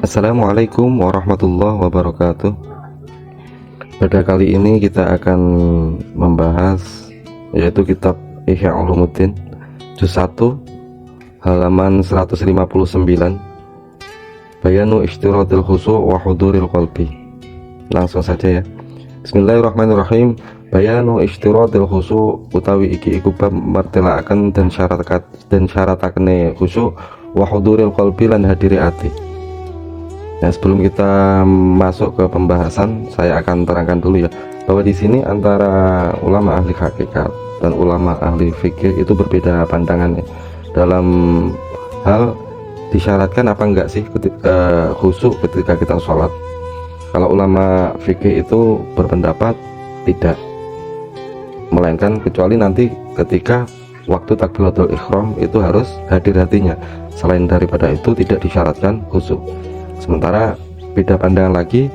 Assalamualaikum warahmatullahi wabarakatuh. Pada kali ini kita akan membahas yaitu kitab Ihya Ulumuddin juz 1 halaman 159, Bayanu Ishtiratil Khusyu' wa Huduril Qalbi. Langsung saja ya. Bismillahirrahmanirrahim. Bayanu Ishtiratil Khusyu' utawi iki iku bab martelakaken dan syaratake khusyuk wa huduril qalbi lan hadiri ati. Nah, sebelum kita masuk ke pembahasan, saya akan terangkan dulu ya bahwa di sini antara ulama ahli hakikat dan ulama ahli fikih itu berbeda pandangannya dalam hal disyaratkan apa enggak sih khusyuk ketika kita sholat. Kalau ulama fikih itu berpendapat tidak, melainkan kecuali nanti ketika waktu takbiratul ihram itu harus hadir hatinya. Selain daripada itu tidak disyaratkan khusyuk. Sementara beda pandangan lagi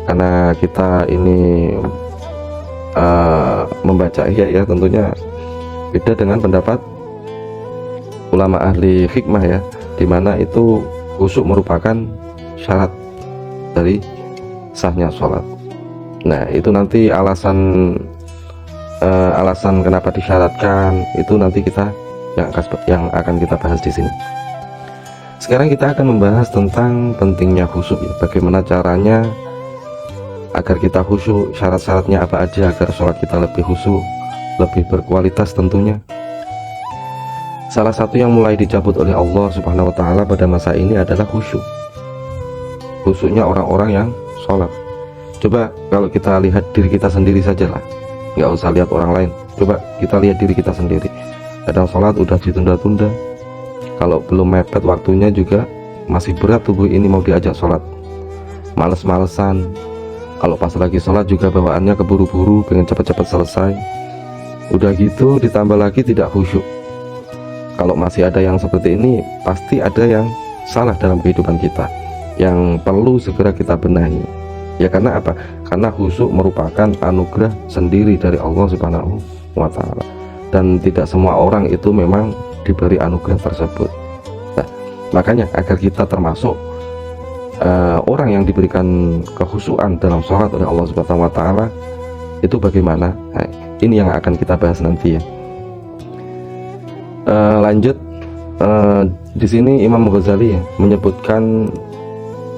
karena kita ini membaca ya tentunya beda dengan pendapat ulama ahli hikmah ya, dimana itu khusyuk merupakan syarat dari sahnya sholat. Nah itu nanti alasan kenapa disyaratkan itu nanti kita yang akan kita bahas di sini. Sekarang kita akan membahas tentang pentingnya khusyuk ya. Bagaimana caranya agar kita khusyuk, syarat-syaratnya apa aja agar sholat kita lebih khusyuk, lebih berkualitas tentunya. Salah satu yang mulai dicabut oleh Allah Subhanahu wa Ta'ala pada masa ini adalah khusyuk. Khusyuknya orang-orang yang sholat. Coba kalau kita lihat diri kita sendiri saja lah, nggak usah lihat orang lain. Coba kita lihat diri kita sendiri. Kadang sholat udah ditunda-tunda, kalau belum mepet waktunya juga masih berat tubuh ini mau diajak sholat, males-malesan. Kalau pas lagi sholat juga bawaannya keburu-buru, pengen cepat-cepat selesai. Udah gitu ditambah lagi tidak khusyuk. Kalau masih ada yang seperti ini, pasti ada yang salah dalam kehidupan kita yang perlu segera kita benahi. Ya karena apa? Karena khusyuk merupakan anugerah sendiri dari Allah Subhanahu wa Ta'ala, dan tidak semua orang itu memang diberi anugerah tersebut. Nah, makanya agar kita termasuk orang yang diberikan kekhusyuan dalam sholat oleh Allah Subhanahu wa Ta'ala, itu bagaimana? Nah, ini yang akan kita bahas nanti ya. Lanjut, di sini Imam Ghazali ya, menyebutkan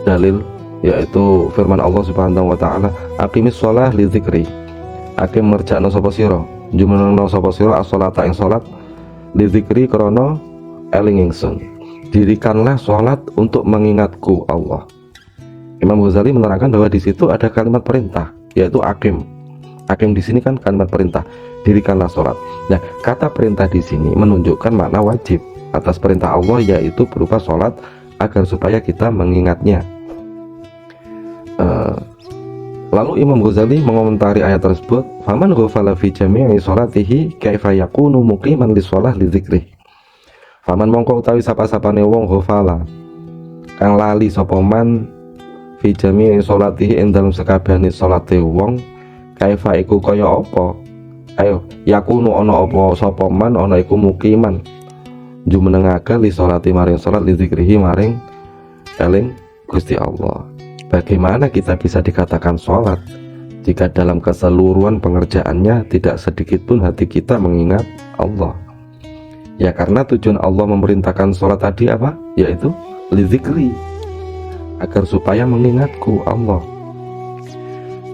dalil, yaitu firman Allah Subhanahu wa Ta'ala, aqimis sholah li dzikri, akim merjakno sapa sira, jumenengno sapa sira as-sholata ing sholat, li dzikri krana eling ingsun, dirikanlah sholat untuk mengingatku Allah. Imam Ghazali menerangkan bahwa di situ ada kalimat perintah, yaitu akim. Akim di sini kan kalimat perintah, dirikanlah sholat. Nah, kata perintah di sini menunjukkan makna wajib atas perintah Allah, yaitu berupa sholat agar supaya kita mengingatnya. Lalu Imam Ghazali mengomentari ayat tersebut, faman ghafala fi jami'i sholatihi kaifa yakunu muqiman li sholah li dzikri. Faman mongko utawi sapa-sapane wong ghafala kang lali sapa man fi jami'i sholatihi ing dalem sekabehane sholate wong, kaifa iku kaya apa? Ayo, yakunu ana apa sapa man ana iku muqiman jumenengake li sholati maring sholat li dzikrihi maring eling Gusti Allah. Bagaimana kita bisa dikatakan sholat jika dalam keseluruhan pengerjaannya tidak sedikit pun hati kita mengingat Allah? Ya karena tujuan Allah memerintahkan sholat tadi apa? Yaitu lidzikri, agar supaya mengingatku Allah.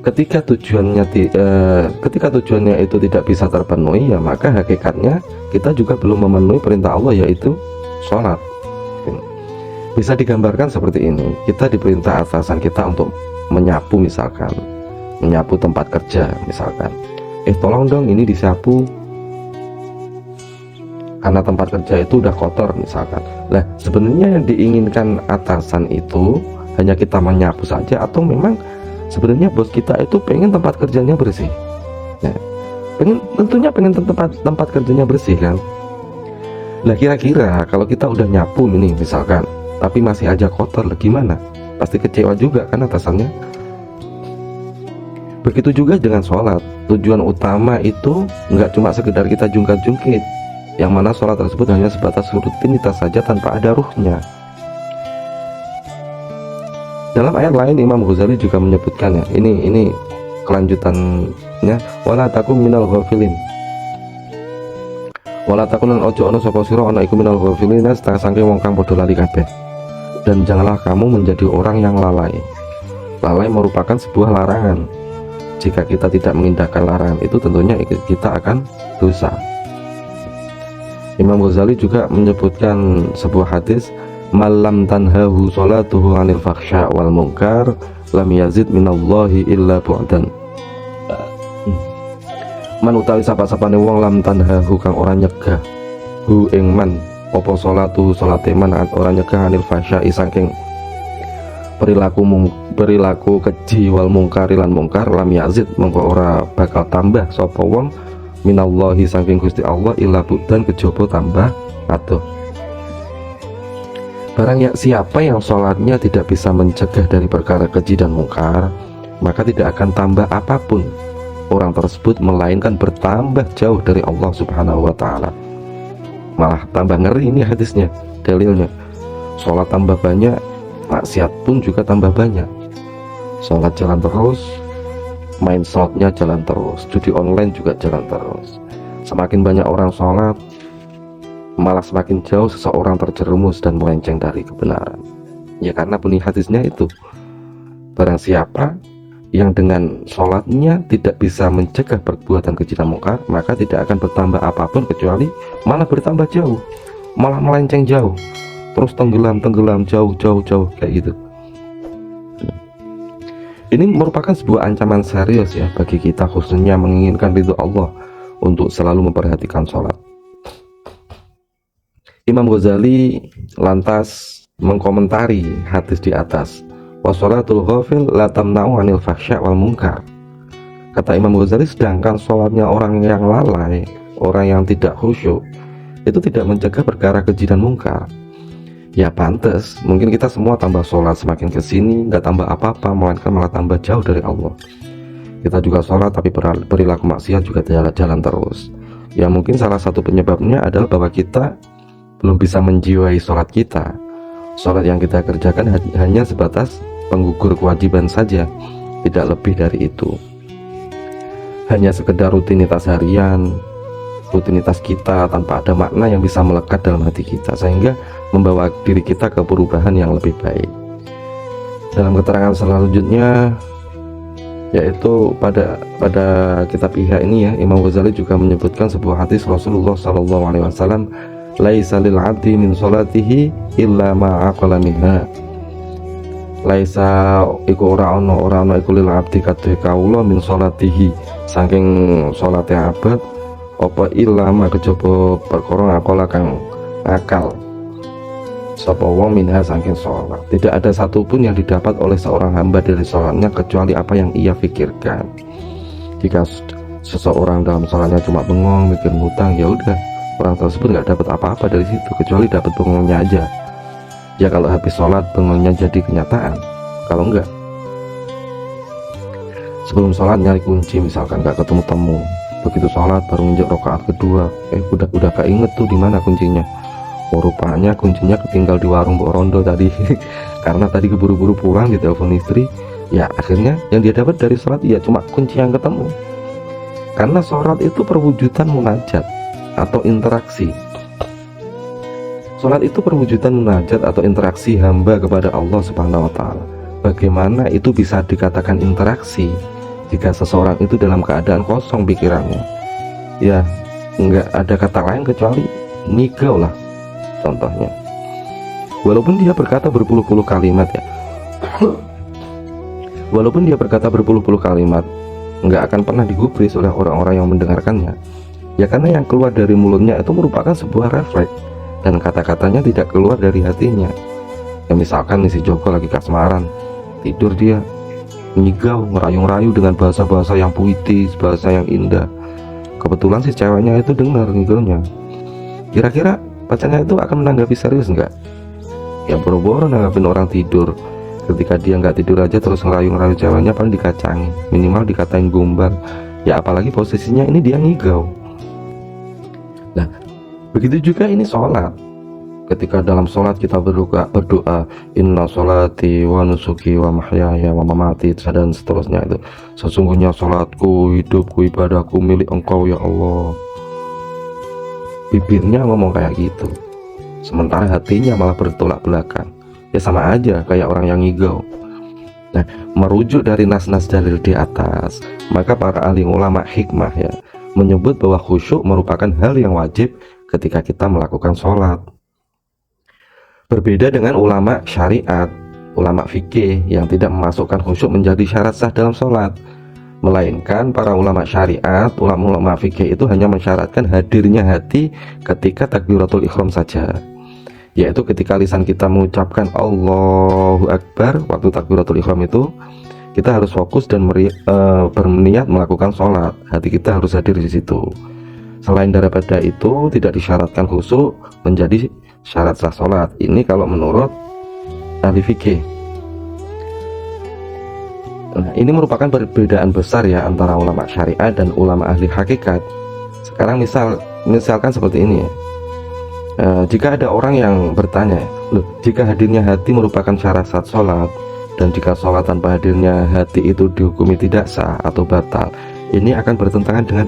Ketika tujuannya itu tidak bisa terpenuhi, ya maka hakikatnya kita juga belum memenuhi perintah Allah, yaitu sholat. Bisa digambarkan seperti ini, kita diperintah atasan kita untuk menyapu, misalkan menyapu tempat kerja misalkan, tolong dong ini disapu karena tempat kerja itu udah kotor misalkan. Nah sebenarnya yang diinginkan atasan itu hanya kita menyapu saja, atau memang sebenarnya bos kita itu pengen tempat kerjanya bersih? Nah, tentunya pengen tempat kerjanya bersih kan. Nah kira-kira kalau kita udah nyapu ini misalkan, tapi masih aja kotor, gimana? Pasti kecewa juga kan atasannya. Begitu juga dengan sholat. Tujuan utama itu nggak cuma sekedar kita jungkat-jungkit, yang mana sholat tersebut hanya sebatas rutinitas saja tanpa ada ruhnya. Dalam ayat lain Imam Ghazali juga menyebutkan ya, ini kelanjutannya, wala takum minal ghafilin, wala takunan ojo ono sapa sira ana iku minal ghafilin, setengah sangke wong kang padha lali kabeh, dan janganlah kamu menjadi orang yang lalai. Lalai merupakan sebuah larangan. Jika kita tidak mengindahkan larangan itu, tentunya kita akan dosa. Imam Ghazali juga menyebutkan sebuah hadis, malam tanhahu sholatuhu anil fakhsya wal munkar lam yazid minallahi illa bu'dan. Man utawi sapa-sapane wong lam tanhahu kang ora nyegah hu ing man apa sholatuhu sholate man ora nyegah anil fakhsya saking perilaku keji wal mungkar lan mungkar lam yazid mongko ora bakal tambah sapa wong minallahi saking Gusti Allah illa bu'dan kejaba tambah adoh. Barang siapa yang sholatnya tidak bisa mencegah dari perkara keji dan mungkar, maka tidak akan tambah apapun orang tersebut, melainkan bertambah jauh dari Allah Subhanahu wa ta'ala. Malah tambah ngeri ini hadisnya, dalilnya. Sholat tambah banyak, maksiat pun juga tambah banyak. Sholat jalan terus, main slotnya jalan terus, judi online juga jalan terus. Semakin banyak orang sholat, malah semakin jauh seseorang terjerumus dan melenceng dari kebenaran. Ya karena bunyi hadisnya itu, barang siapa yang dengan sholatnya tidak bisa mencegah perbuatan keji dan mungkar, maka tidak akan bertambah apapun kecuali malah bertambah jauh, malah melenceng jauh, terus tenggelam jauh kayak gitu. Ini merupakan sebuah ancaman serius ya bagi kita, khususnya menginginkan ridho Allah, untuk selalu memperhatikan sholat. Imam Ghazali lantas mengkomentari hadis di atas, wassalatul ghafil la tamna'u anil fakhsya wal munkar. Kata Imam Ghazali, sedangkan sholatnya orang yang lalai, orang yang tidak khusyuk, itu tidak mencegah perkara keji dan mungkar. Ya pantas, mungkin kita semua tambah sholat semakin kesini nggak tambah apa-apa, melainkan malah tambah jauh dari Allah. Kita juga sholat tapi perilaku maksiat juga jalan terus. Ya mungkin salah satu penyebabnya adalah bahwa kita belum bisa menjiwai sholat kita. Sholat yang kita kerjakan hanya sebatas penggugur kewajiban saja, tidak lebih dari itu. Hanya sekedar rutinitas harian, rutinitas kita tanpa ada makna yang bisa melekat dalam hati kita, sehingga membawa diri kita ke perubahan yang lebih baik. Dalam keterangan selanjutnya, yaitu pada kitab Ihya ini ya, Imam Ghazali juga menyebutkan sebuah hadis Rasulullah SAW, laisa lil 'abdi min sholatihi illa ma aqala minha. Laisa iku ora ana iku lil 'abdi kadhe kawula min sholatihi saking salate abad apa illa ma kejaba perkara aqala kang akal sapa wong minha saking sholat. Tidak ada satupun yang didapat oleh seorang hamba dari sholatnya kecuali apa yang ia pikirkan. Jika seseorang dalam sholatnya cuma bengong mikir ngutang, ya udah, orang tersebut nggak dapat apa-apa dari situ kecuali dapat bengongnya aja. Ya kalau habis sholat bengongnya jadi kenyataan, kalau enggak sebelum sholat nyari kunci misalkan nggak ketemu temu, begitu sholat baru nginjak rakaat kedua, udah keinget tuh di mana kuncinya. Oh rupanya kuncinya ketinggal di warung Mbok Rondo tadi karena tadi keburu-buru pulang ditelepon istri. Ya akhirnya yang dia dapat dari sholat ya cuma kunci yang ketemu. Karena sholat itu perwujudan munajat atau interaksi. Sholat itu perwujudan munajat atau interaksi hamba kepada Allah Subhanahu wa ta'ala. Bagaimana itu bisa dikatakan interaksi jika seseorang itu dalam keadaan kosong pikirannya? Ya nggak ada kata lain kecuali ngigau lah contohnya. Walaupun dia berkata berpuluh-puluh kalimat ya walaupun dia berkata berpuluh-puluh kalimat, nggak akan pernah digubris oleh orang-orang yang mendengarkannya. Ya karena yang keluar dari mulutnya itu merupakan sebuah refleks, dan kata-katanya tidak keluar dari hatinya. Ya misalkan nih si Joko lagi kasmaran, tidur dia ngigau, ngerayu-ngerayu dengan bahasa-bahasa yang puitis, bahasa yang indah. Kebetulan si ceweknya itu dengar ngigaunya. Kira-kira pacarnya itu akan menanggapi serius enggak? Ya boro-boro nanggapin orang tidur. Ketika dia nggak tidur aja terus ngerayu-ngerayu ceweknya, paling dikacangi, minimal dikatain gombal. Ya apalagi posisinya ini dia ngigau. Nah begitu juga ini sholat. ketika dalam sholat kita berdoa inna sholati wa nusuki wa mahyaya wa mamati dan seterusnya, itu sesungguhnya sholatku, hidupku, ibadahku milik engkau ya Allah. Bibirnya ngomong kayak gitu, sementara hatinya malah bertolak belakang. Ya sama aja kayak orang yang ngigau. Nah, merujuk dari nas-nas dalil di atas, maka para ahli ulama hikmah ya menyebut bahwa khusyuk merupakan hal yang wajib ketika kita melakukan sholat. Berbeda dengan ulama syariat, ulama fikih yang tidak memasukkan khusyuk menjadi syarat sah dalam sholat, melainkan para ulama syariat, ulama fikih itu hanya mensyaratkan hadirnya hati ketika takbiratul ihram saja, yaitu ketika lisan kita mengucapkan Allahu Akbar waktu takbiratul ihram itu, kita harus fokus dan berniat melakukan sholat, hati kita harus hadir di situ. Selain daripada itu tidak disyaratkan khusyuk menjadi syarat sah sholat. Ini kalau menurut ahli fikih. Nah, ini merupakan perbedaan besar ya antara ulama syariat dan ulama ahli hakikat. Sekarang misalkan seperti ini ya. Jika ada orang yang bertanya, loh, jika hadirnya hati merupakan syarat sah sholat, dan jika sholat tanpa hadirnya hati itu dihukumi tidak sah atau batal, ini akan bertentangan dengan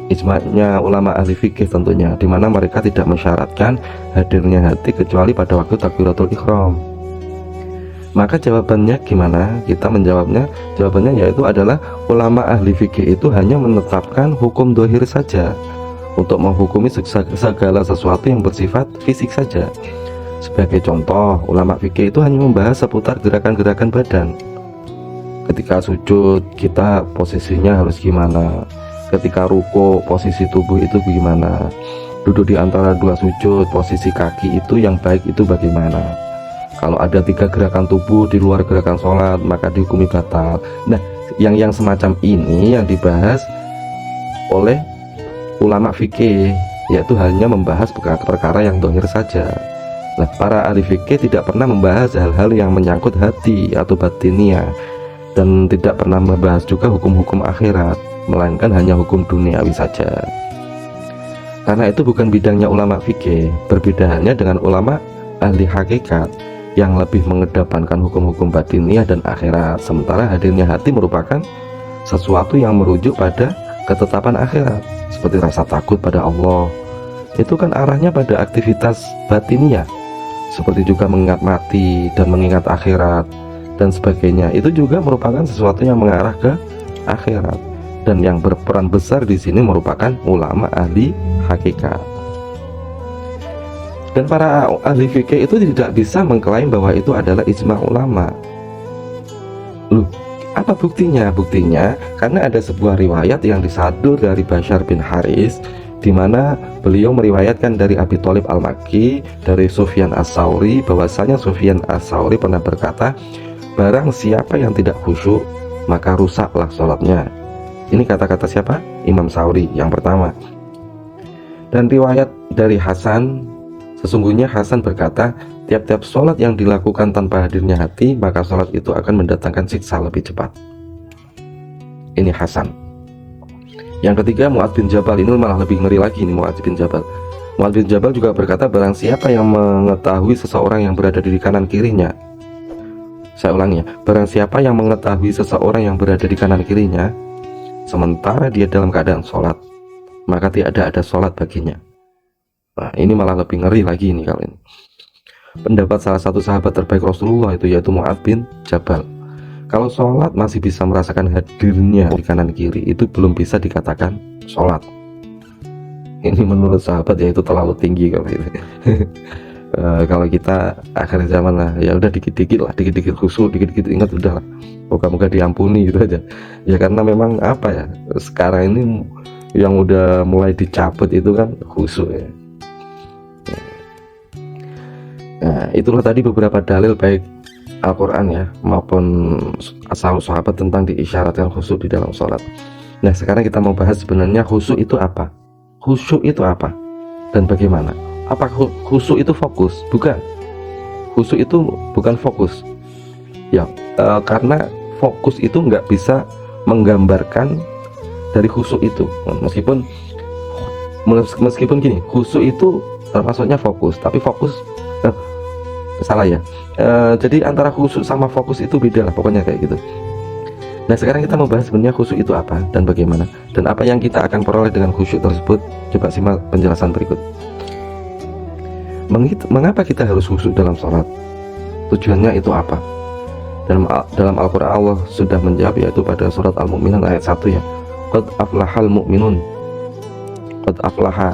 ijma'nya ulama ahli fikih tentunya, dimana mereka tidak mensyaratkan hadirnya hati kecuali pada waktu takbiratul ihram. Maka jawabannya gimana? Kita menjawabnya, jawabannya yaitu adalah ulama ahli fikih itu hanya menetapkan hukum dohir saja untuk menghukumi segala sesuatu yang bersifat fisik saja. Sebagai contoh, ulama fikih itu hanya membahas seputar gerakan-gerakan badan. Ketika sujud kita posisinya harus gimana, ketika ruko posisi tubuh itu bagaimana, duduk di antara dua sujud posisi kaki itu yang baik itu bagaimana, kalau ada 3 gerakan tubuh di luar gerakan sholat maka dihukumi batal. Nah, yang semacam ini yang dibahas oleh ulama fikih, yaitu hanya membahas perkara yang dohir saja. Nah, para ahli fikih tidak pernah membahas hal-hal yang menyangkut hati atau batinia, dan tidak pernah membahas juga hukum-hukum akhirat, melainkan hanya hukum duniawi saja. Karena itu bukan bidangnya ulama fikih, perbedaannya dengan ulama ahli hakikat yang lebih mengedepankan hukum-hukum batiniah dan akhirat, sementara hadirnya hati merupakan sesuatu yang merujuk pada ketetapan akhirat, seperti rasa takut pada Allah. Itu kan arahnya pada aktivitas batiniah, seperti juga mengingat mati dan mengingat akhirat dan sebagainya. Itu juga merupakan sesuatu yang mengarah ke akhirat, dan yang berperan besar di sini merupakan ulama ahli hakikat. Dan para ahli fikih itu tidak bisa mengklaim bahwa itu adalah ijma ulama. Loh, apa buktinya? Buktinya karena ada sebuah riwayat yang disadur dari Bashar bin Haris, di mana beliau meriwayatkan dari Abi Thalib Al-Makki dari Sufyan As-Tsauri, bahwasanya Sufyan As-Tsauri pernah berkata, barang siapa yang tidak khusyuk maka rusaklah sholatnya. Ini kata-kata siapa? Imam Tsauri yang pertama. Dan riwayat dari Hasan, sesungguhnya Hasan berkata, tiap-tiap sholat yang dilakukan tanpa hadirnya hati maka sholat itu akan mendatangkan siksa lebih cepat. Ini Hasan. Yang ketiga Mu'adz bin Jabal, ini malah lebih ngeri lagi nih. Mu'adz bin Jabal juga berkata, barang siapa yang mengetahui seseorang yang berada di kanan kirinya, saya ulangi ya, barang siapa yang mengetahui seseorang yang berada di kanan kirinya sementara dia dalam keadaan sholat, maka tidak ada sholat baginya. Nah, ini malah lebih ngeri lagi ini kali ini. Pendapat salah satu sahabat terbaik Rasulullah itu yaitu Mu'adz bin Jabal, kalau sholat masih bisa merasakan hadirnya di kanan kiri, itu belum bisa dikatakan sholat. Ini menurut sahabat ya itu terlalu tinggi kalau itu. Kalau kita akhir zaman lah, ya udah dikit-dikit lah, dikit-dikit khusyuk, dikit-dikit ingat, udah lah, moga-moga diampuni gitu aja. Ya karena memang apa ya, sekarang ini yang udah mulai dicabut itu kan khusyuk ya. Nah, itulah tadi beberapa dalil baik Al-Quran ya maupun asal sahabat tentang diisyaratkan khusyuk di dalam sholat. Nah, sekarang kita mau bahas sebenarnya khusyuk itu apa? Khusyuk itu apa dan bagaimana? Apa khusyuk itu fokus? Bukan. Khusyuk itu bukan fokus ya, karena fokus itu nggak bisa menggambarkan dari khusyuk itu. Meskipun gini, khusyuk itu termasuknya fokus, tapi fokus salah ya. Jadi antara khusyuk sama fokus itu beda lah, pokoknya kayak gitu. Nah, sekarang kita membahas sebenarnya khusyuk itu apa dan bagaimana, dan apa yang kita akan peroleh dengan khusyuk tersebut. Coba simak penjelasan berikut. Mengapa kita harus khusyuk dalam sholat? Tujuannya itu apa? Dalam Al-Quran Allah sudah menjawab, yaitu pada surat Al-Mu'minun ayat 1 ya. Qad aflahal mu'minun. Qad aflaha,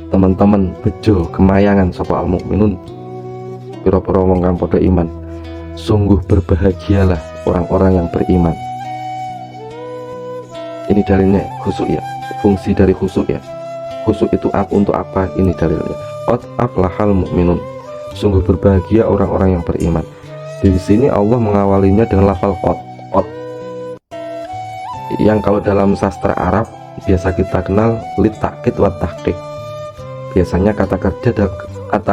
teman-teman bejo kemayangan sapa al-mu'minun, pira-pira wong kang padha iman. Sungguh berbahagialah orang-orang yang beriman. Ini dalilnya khusyuk ya, fungsi dari khusyuk ya. Khusyuk itu untuk apa? Ini dalilnya. Qad aflahal mu'minun, sungguh berbahagia orang-orang yang beriman. Di sini Allah mengawalinya dengan lafal qad, yang kalau dalam sastra Arab biasa kita kenal litakid wa tahqiq. Biasanya kata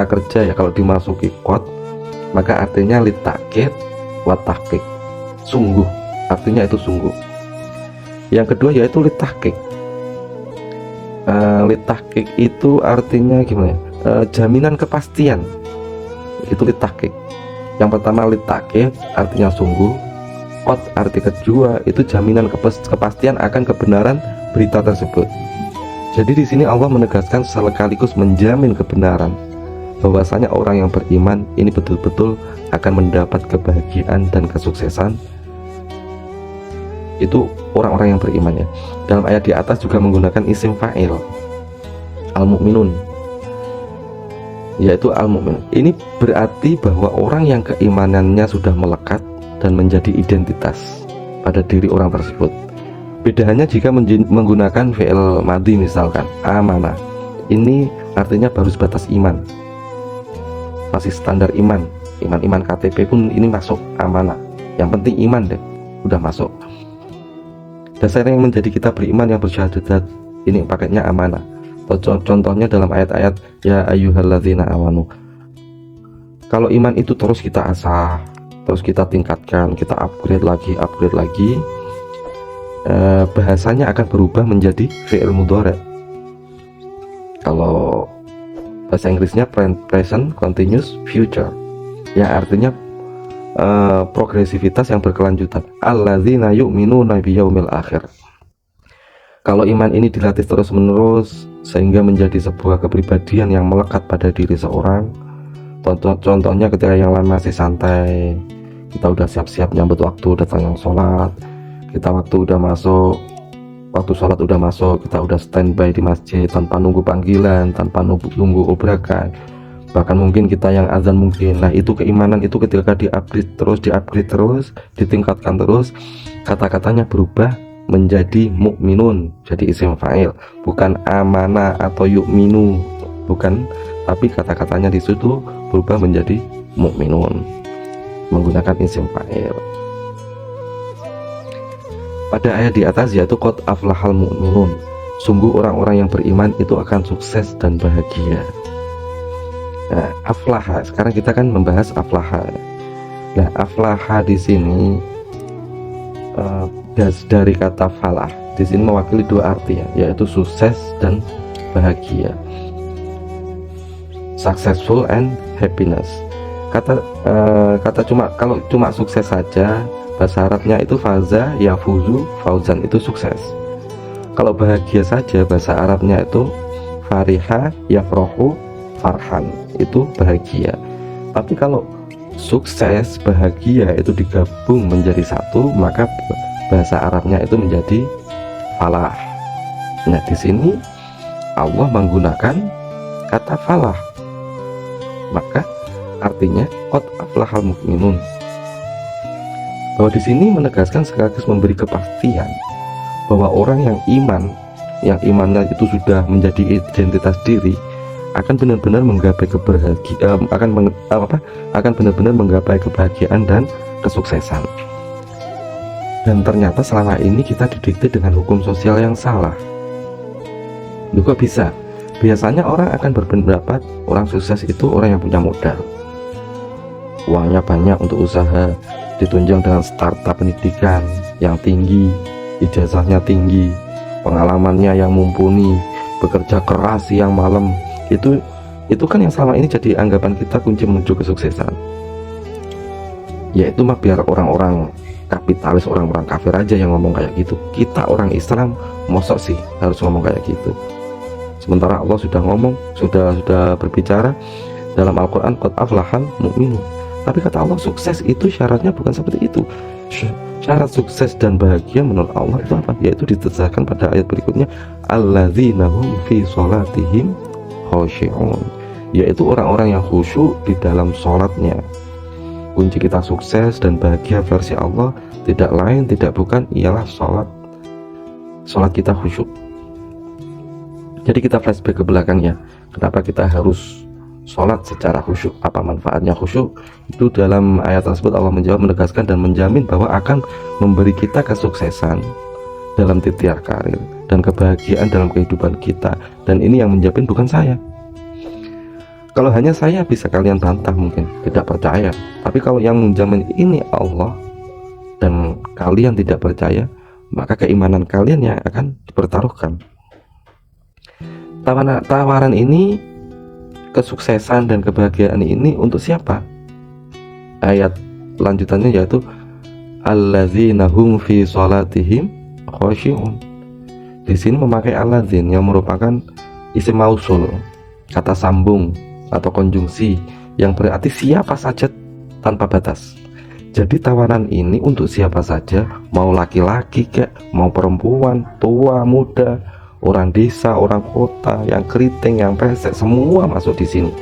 kerja ya kalau dimasuki qad, maka artinya litakid wa tahqiq, sungguh, artinya itu sungguh. Yang kedua yaitu litahqiq. Litahqiq itu artinya gimana ya? Jaminan kepastian, itu litahqiq. Yang pertama litakid artinya sungguh, qad arti kedua itu jaminan kepastian akan kebenaran berita tersebut. Jadi di sini Allah menegaskan sekaligus menjamin kebenaran bahwasanya orang yang beriman ini betul-betul akan mendapat kebahagiaan dan kesuksesan. Itu orang-orang yang beriman ya. Dalam ayat di atas juga menggunakan isim fa'il al-mu'minun, yaitu al-mu'min. Ini berarti bahwa orang yang keimanannya sudah melekat dan menjadi identitas pada diri orang tersebut. Bedanya jika menggunakan fi'il madhi, misalkan amanah, ini artinya baru sebatas iman, masih standar iman KTP pun ini masuk amanah, yang penting iman deh, udah masuk. Dasar yang menjadi kita beriman yang bersyahadat ini paketnya amanah. Contohnya dalam ayat-ayat ya ayyuhalladzina amanu. Kalau iman itu terus kita asah, terus kita tingkatkan, kita upgrade lagi, bahasanya akan berubah menjadi fi'il mudhari'. Kalau bahasa Inggrisnya present continuous future, yang artinya progresivitas yang berkelanjutan. Alladzina yu'minuna biyaumil akhir. Kalau iman ini dilatih terus-menerus sehingga menjadi sebuah kepribadian yang melekat pada diri seorang. Contohnya ketika yang lain masih santai, kita udah siap-siap nyambut waktu datang yang sholat, kita waktu sholat udah masuk, kita udah standby di masjid tanpa nunggu panggilan, tanpa nunggu obrakan, bahkan mungkin kita yang azan mungkin. Nah, itu keimanan itu ketika diupgrade terus, ditingkatkan terus, kata-katanya berubah menjadi mukminun, jadi isim fa'il, bukan amanah atau yu'minu, bukan, tapi kata-katanya di situ berubah menjadi mukminun menggunakan isim fa'il. Pada ayat di atas yaitu qad aflahal mu'minun, sungguh orang-orang yang beriman itu akan sukses dan bahagia. Nah, aflaha, sekarang kita kan membahas aflaha. Nah, aflaha di sini dari kata falah di sini mewakili dua arti ya, yaitu sukses dan bahagia, successful and happiness. Kata kalau cuma sukses saja, bahasa Arabnya itu faza yafuzu fauzan, itu sukses. Kalau bahagia saja, bahasa Arabnya itu fariha yafrohu farhan, itu bahagia. Tapi kalau sukses bahagia itu digabung menjadi satu, maka bahasa Arabnya itu menjadi falah. Nah, di sini Allah menggunakan kata falah, maka artinya qad aflahal mu'minun, bahwa di sini menegaskan sekaligus memberi kepastian bahwa orang yang imannya itu sudah menjadi identitas diri akan benar-benar menggapai kebahagiaan, akan benar-benar menggapai kebahagiaan dan kesuksesan. Dan ternyata selama ini kita didikte dengan hukum sosial yang salah. Kok bisa? Biasanya orang akan berpendapat orang sukses itu orang yang punya modal, uangnya banyak untuk usaha, ditunjang dengan startup pendidikan yang tinggi, ijazahnya tinggi, pengalamannya yang mumpuni, bekerja keras siang malam. Itu kan yang selama ini jadi anggapan kita kunci menuju kesuksesan. Yaitu mah biar orang-orang kapitalis, orang-orang kafir aja yang ngomong kayak gitu. Kita orang Islam mosok sih harus ngomong kayak gitu. Sementara Allah sudah ngomong, sudah berbicara dalam Al-Quran, qad aflahal mu'minun. Tapi kata Allah, sukses itu syaratnya bukan seperti itu. Syarat sukses dan bahagia menurut Allah itu apa? Yaitu ditegaskan pada ayat berikutnya, alladzina hum fi sholatihim khashi'un, yaitu orang-orang yang khusyuk di dalam sholatnya. Kunci kita sukses dan bahagia versi Allah tidak lain tidak bukan ialah sholat kita khusyuk. Jadi kita flashback ke belakang ya, kenapa kita harus sholat secara khusyuk, apa manfaatnya khusyuk. Itu dalam ayat tersebut Allah menjawab, menegaskan dan menjamin bahwa akan memberi kita kesuksesan dalam ikhtiar karir dan kebahagiaan dalam kehidupan kita. Dan ini yang menjamin bukan saya. Kalau hanya saya bisa kalian bantah, mungkin tidak percaya. Tapi kalau yang menjamin ini Allah dan kalian tidak percaya, maka keimanan kalian yang akan dipertaruhkan. Tawaran ini, kesuksesan dan kebahagiaan ini untuk siapa? Ayat lanjutannya yaitu alladzina hum fi sholatihim khashi'un. Di sini memakai alladzin yang merupakan isim mausul, kata sambung atau konjungsi yang berarti siapa saja tanpa batas. Jadi tawaran ini untuk siapa saja, mau laki-laki kek, mau perempuan, tua, muda, orang desa, orang kota, yang keriting, yang pesek, semua masuk di sini.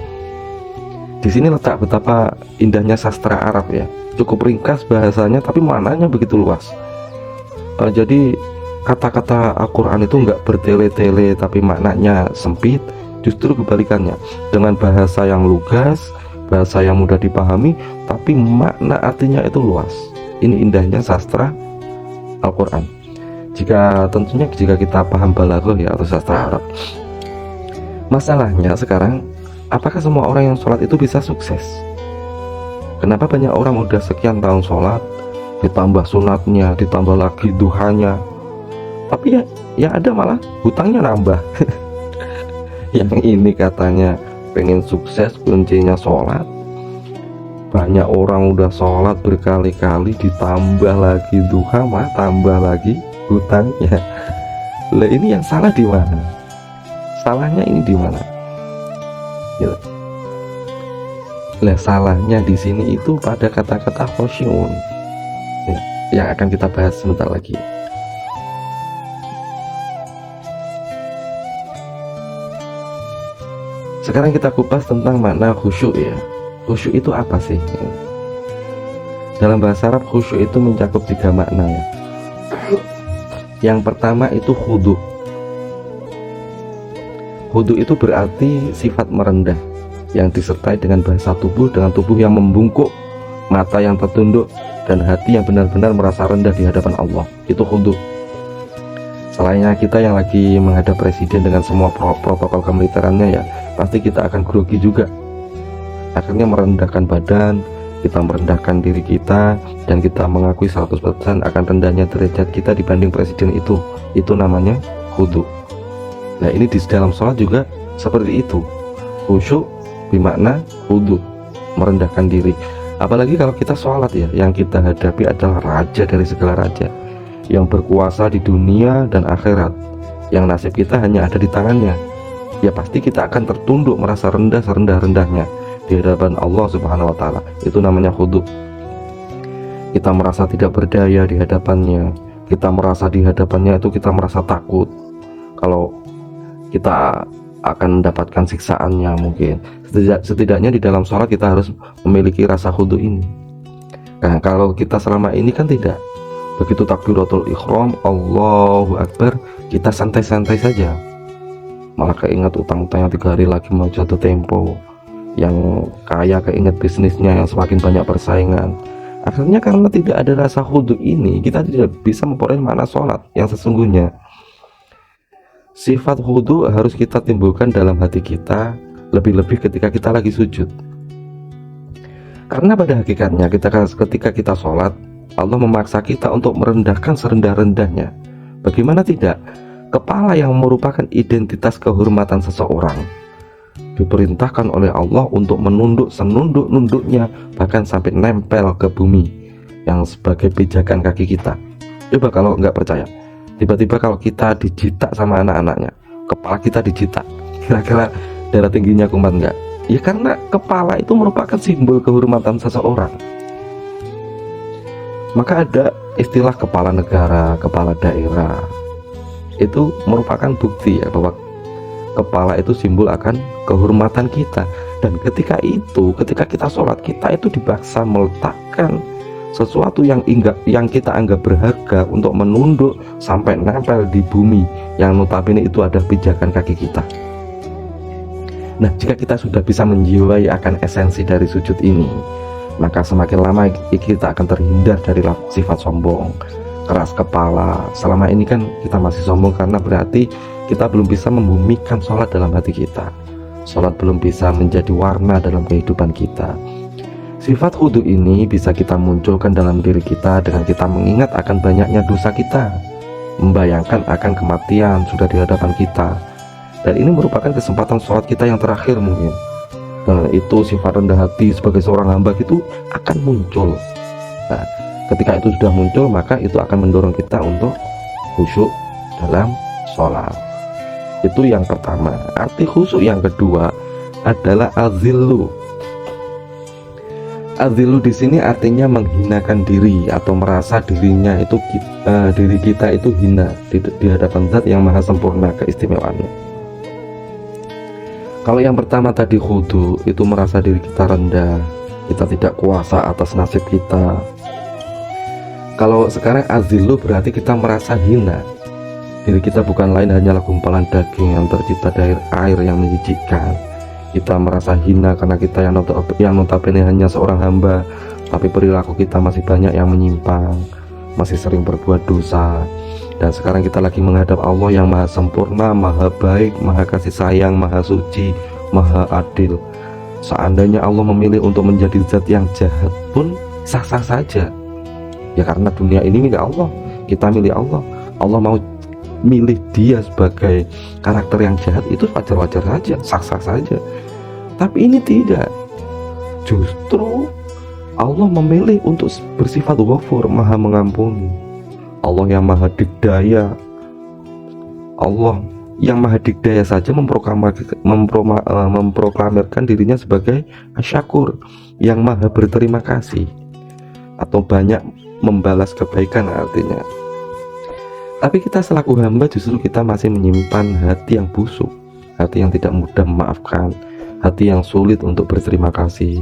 Di sini letak betapa indahnya sastra Arab ya. Cukup ringkas bahasanya, tapi maknanya begitu luas. Jadi kata-kata Al-Quran itu nggak bertele-tele, tapi maknanya sempit. Justru kebalikannya, dengan bahasa yang lugas, bahasa yang mudah dipahami, tapi makna artinya itu luas. Ini indahnya sastra Al-Quran. Tentunya jika kita paham balaghah ya, atau sastra Arab. Masalahnya sekarang, apakah semua orang yang sholat itu bisa sukses? Kenapa banyak orang udah sekian tahun sholat, ditambah sunatnya, ditambah lagi duhanya, tapi ya ada malah hutangnya nambah. Yang ini katanya pengen sukses kuncinya sholat, banyak orang udah sholat berkali-kali, ditambah lagi duha, mah tambah lagi hutangnya. Lah ini yang salah di mana? Salahnya ini di mana? Ya. Lah salahnya di sini itu pada kata-kata khashi'un ya, yang akan kita bahas sebentar lagi. Sekarang kita kupas tentang makna khusyuk ya. Khusyuk itu apa sih? Dalam bahasa Arab khusyuk itu mencakup 3 makna ya. Yang pertama itu khudu. Khudu itu berarti sifat merendah yang disertai dengan bahasa tubuh, dengan tubuh yang membungkuk, mata yang tertunduk, dan hati yang benar-benar merasa rendah di hadapan Allah. Itu khudu. Selainnya kita yang lagi menghadap presiden dengan semua protokol kemiliterannya ya, pasti kita akan grogi juga. Akhirnya merendahkan badan, kita merendahkan diri kita, dan kita mengakui 100% akan rendahnya derajat kita dibanding presiden itu. Itu namanya khudu. Nah ini di dalam sholat juga seperti itu. Khusyuk bermakna khudu, merendahkan diri. Apalagi kalau kita sholat ya, yang kita hadapi adalah raja dari segala raja, yang berkuasa di dunia dan akhirat, yang nasib kita hanya ada di tangannya. Ya pasti kita akan tertunduk, merasa rendah serendah-rendahnya di hadapan Allah Subhanahu wa Ta'ala. Itu namanya khudu. Kita merasa tidak berdaya di hadapannya, kita merasa di hadapannya itu kita merasa takut kalau kita akan mendapatkan siksaannya. Mungkin setidaknya di dalam sholat kita harus memiliki rasa khudu ini. Nah kalau kita selama ini kan tidak. Begitu takbiratul ihram, Allahu Akbar, kita santai-santai saja, malah keinget utang-utang yang 3 hari lagi mau jatuh tempo, yang kaya keinget bisnisnya yang semakin banyak persaingan. Akhirnya karena tidak ada rasa khudu ini, kita tidak bisa memperoleh makna sholat yang sesungguhnya. Sifat khudu harus kita timbulkan dalam hati kita, lebih-lebih ketika kita lagi sujud. Karena pada hakikatnya ketika kita sholat, Allah memaksa kita untuk merendahkan serendah-rendahnya. Bagaimana tidak? kepala yang merupakan identitas kehormatan seseorang diperintahkan oleh Allah untuk menunduk senunduk-nunduknya, bahkan sampai nempel ke bumi yang sebagai pijakan kaki kita. Coba kalau nggak percaya, tiba-tiba kalau kita dijitak sama anak-anaknya, kepala kita dijitak, kira-kira darah tingginya kumat nggak? Ya karena kepala itu merupakan simbol kehormatan seseorang. Maka ada istilah kepala negara, kepala daerah. Itu merupakan bukti ya bahwa kepala itu simbol akan kehormatan kita. Dan ketika kita sholat, kita itu dipaksa meletakkan sesuatu yang kita anggap berharga untuk menunduk sampai nempel di bumi, yang notabene itu ada pijakan kaki kita. Nah, jika kita sudah bisa menjiwai akan esensi dari sujud ini, maka semakin lama kita akan terhindar dari sifat sombong, keras kepala. Selama ini kan kita masih sombong karena berarti kita belum bisa membumikan sholat dalam hati kita. Sholat belum bisa menjadi warna dalam kehidupan kita. Sifat khudu ini bisa kita munculkan dalam diri kita dengan kita mengingat akan banyaknya dosa kita, membayangkan akan kematian sudah di hadapan kita. Dan ini merupakan kesempatan sholat kita yang terakhir mungkin. Nah, itu sifat rendah hati sebagai seorang hamba itu akan muncul. Nah, ketika itu sudah muncul, maka itu akan mendorong kita untuk khusyuk dalam sholat. Itu yang pertama. Arti khusyuk yang kedua adalah azillu. Azillu di sini artinya menghinakan diri atau merasa dirinya itu diri kita itu hina di hadapan Zat yang maha sempurna keistimewaannya. Kalau yang pertama tadi khudu, itu merasa diri kita rendah, kita tidak kuasa atas nasib kita. Kalau sekarang azillu berarti kita merasa hina. Diri kita bukan lain hanyalah gumpalan daging yang tercipta dari air yang menjijikkan. Kita merasa hina karena kita yang notabene hanya seorang hamba, tapi perilaku kita masih banyak yang menyimpang, masih sering berbuat dosa. Dan sekarang kita lagi menghadap Allah yang maha sempurna, maha baik, maha kasih sayang, maha suci, maha adil. Seandainya Allah memilih untuk menjadi zat yang jahat pun sah-sah saja. Ya karena dunia ini milik Allah, kita milik Allah. Allah mau milih dia sebagai karakter yang jahat, itu wajar-wajar saja, sah-sah saja. Tapi ini tidak. Justru Allah memilih untuk bersifat Ghafur, maha mengampuni. Allah yang maha dikdaya, Allah yang maha dikdaya saja memproklamirkan dirinya sebagai Asyakur, yang maha berterima kasih atau banyak membalas kebaikan artinya. Tapi kita selaku hamba justru kita masih menyimpan hati yang busuk, hati yang tidak mudah memaafkan, hati yang sulit untuk berterima kasih.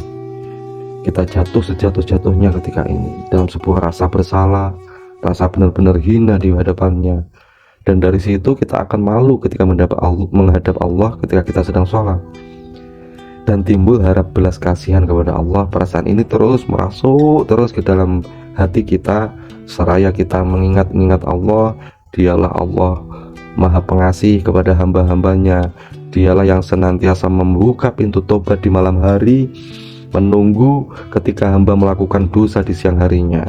Kita jatuh sejatuh-jatuhnya ketika ini dalam sebuah rasa bersalah, rasa benar-benar hina di hadapannya. Dan dari situ kita akan malu ketika menghadap Allah ketika kita sedang sholat. Dan timbul harap belas kasihan kepada Allah. Perasaan ini terus merasuk terus ke dalam hati kita, seraya kita mengingat Allah. Dialah Allah maha pengasih kepada hamba-hambanya. Dialah yang senantiasa membuka pintu tobat di malam hari, menunggu ketika hamba melakukan dosa di siang harinya.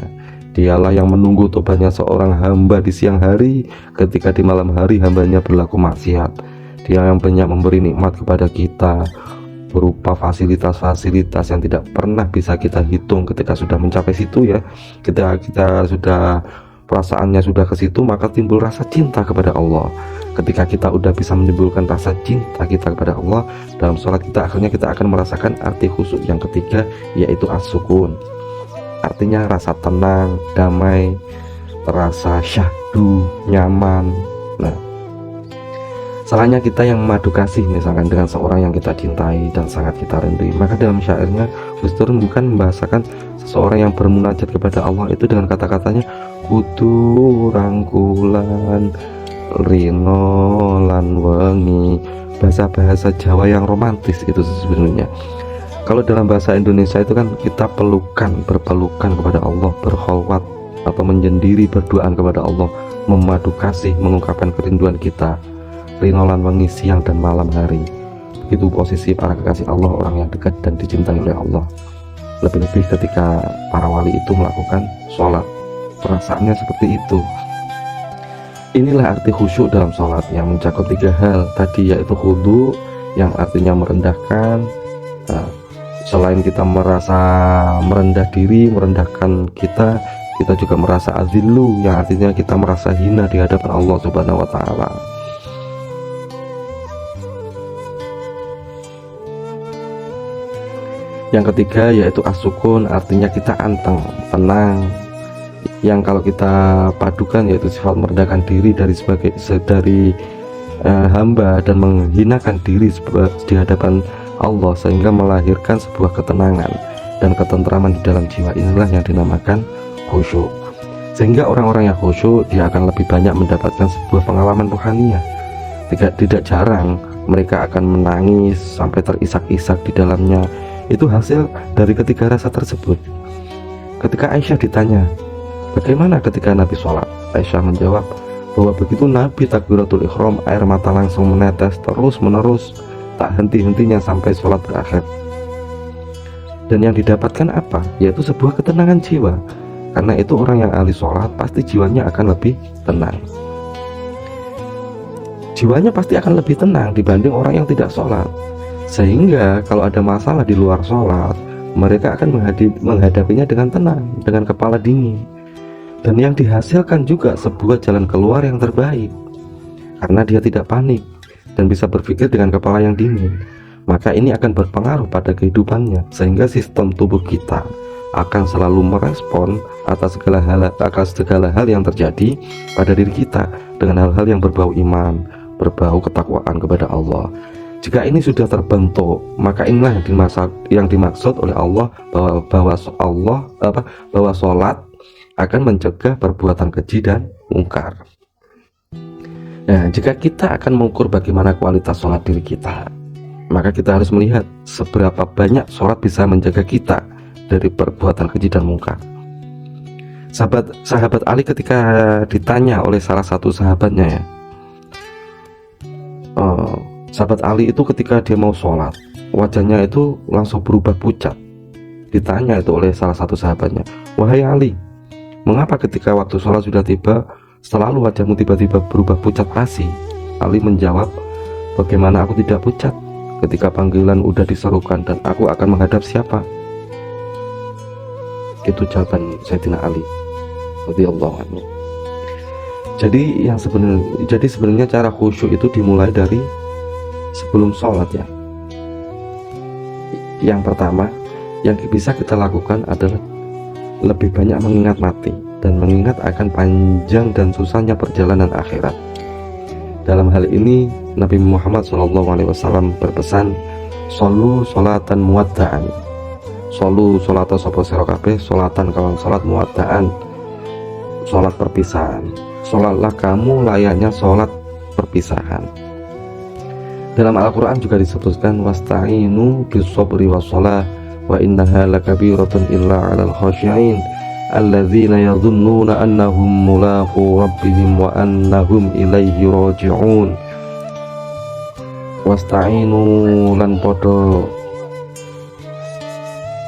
Dialah yang menunggu tobatnya seorang hamba di siang hari ketika di malam hari hambanya berlaku maksiat. Dia yang banyak memberi nikmat kepada kita berupa fasilitas-fasilitas yang tidak pernah bisa kita hitung. Ketika sudah mencapai situ ya, ketika kita sudah perasaannya sudah ke situ, maka timbul rasa cinta kepada Allah. Ketika kita udah bisa menimbulkan rasa cinta kita kepada Allah dalam sholat kita, akhirnya kita akan merasakan arti khusyuk yang ketiga, yaitu as-sukun. Artinya rasa tenang, damai, rasa syahdu, nyaman. Nah, salahnya kita yang memadu kasih misalkan dengan seorang yang kita cintai dan sangat kita rindu, maka dalam syairnya Gus Dur bukan membahasakan seseorang yang bermunajat kepada Allah itu dengan kata-katanya kudu rangkulan rino lan wengi, bahasa-bahasa Jawa yang romantis itu sebenarnya. Kalau dalam bahasa Indonesia itu kan kita berpelukan kepada Allah, berkholwat atau menyendiri berduaan kepada Allah, memadu kasih, mengungkapkan kerinduan kita, rinolan wengi, siang dan malam hari. Begitu posisi para kekasih Allah, orang yang dekat dan dicintai oleh Allah. Lebih-lebih ketika para wali itu melakukan sholat, perasaannya seperti itu. Inilah arti khusyuk dalam sholat yang mencakup 3 hal tadi, yaitu khudu yang artinya merendahkan. Selain kita merasa merendah diri, merendahkan kita juga merasa azillu yang artinya kita merasa hina di hadapan Allah Subhanahu wa taala. Yang ketiga yaitu as-sukun, artinya kita anteng, tenang, yang kalau kita padukan yaitu sifat merendahkan diri dari hamba dan menghinakan diri di hadapan Allah, sehingga melahirkan sebuah ketenangan dan ketentraman di dalam jiwa. Inilah yang dinamakan khusyuk. Sehingga orang-orang yang khusyuk dia akan lebih banyak mendapatkan sebuah pengalaman rohaniah. Tidak jarang mereka akan menangis sampai terisak-isak di dalamnya. Itu hasil dari ketiga rasa tersebut. Ketika Aisyah ditanya, bagaimana ketika Nabi sholat? Aisyah menjawab bahwa begitu Nabi takbiratul ihram, air mata langsung menetes terus menerus, tak henti-hentinya sampai sholat berakhir. Dan yang didapatkan apa? Yaitu sebuah ketenangan jiwa. Karena itu orang yang ahli sholat pasti jiwanya akan lebih tenang. Jiwanya pasti akan lebih tenang dibanding orang yang tidak sholat. Sehingga kalau ada masalah di luar sholat, mereka akan menghadapinya dengan tenang, dengan kepala dingin. Dan yang dihasilkan juga sebuah jalan keluar yang terbaik, karena dia tidak panik dan bisa berpikir dengan kepala yang dingin. Maka ini akan berpengaruh pada kehidupannya, sehingga sistem tubuh kita akan selalu merespon atas segala hal yang terjadi pada diri kita dengan hal-hal yang berbau iman, berbau ketakwaan kepada Allah. Jika ini sudah terbentuk, maka inilah yang dimaksud oleh Allah bahwa sholat akan mencegah perbuatan keji dan mungkar. Nah, jika kita akan mengukur bagaimana kualitas sholat diri kita, maka kita harus melihat seberapa banyak sholat bisa menjaga kita dari perbuatan keji dan mungkar. Sahabat Ali ketika ditanya oleh salah satu sahabatnya, sahabat Ali itu ketika dia mau sholat, wajahnya itu langsung berubah pucat. Ditanya itu oleh salah satu sahabatnya, wahai Ali, mengapa ketika waktu sholat sudah tiba, selalu wajahmu tiba-tiba berubah pucat pasi? Ali menjawab, bagaimana aku tidak pucat ketika panggilan udah diserukan dan aku akan menghadap siapa? Itu jawaban Sayyidina Ali radhiyallahu anhu. Jadi sebenarnya cara khusyuk itu dimulai dari sebelum sholat ya. Yang pertama yang bisa kita lakukan adalah lebih banyak mengingat mati dan mengingat akan panjang dan susahnya perjalanan akhirat. Dalam hal ini Nabi Muhammad SAW berpesan, "Shollu sholatan muwadda'an." Shollu sholatan sapa sira kabeh, sholatan kawang salat muwadda'an, salat perpisahan. Sholatlah kamu layaknya sholat perpisahan. Dalam Al-Quran juga disebutkan, wasta'inu bis-sabri was-shalah wa innaha lakabiratun illa 'alal khashi'in alladzina yadhunnuna annahum mulaqu rabbihim wa annahum ilaihi raji'un. Wasta'inu lan padha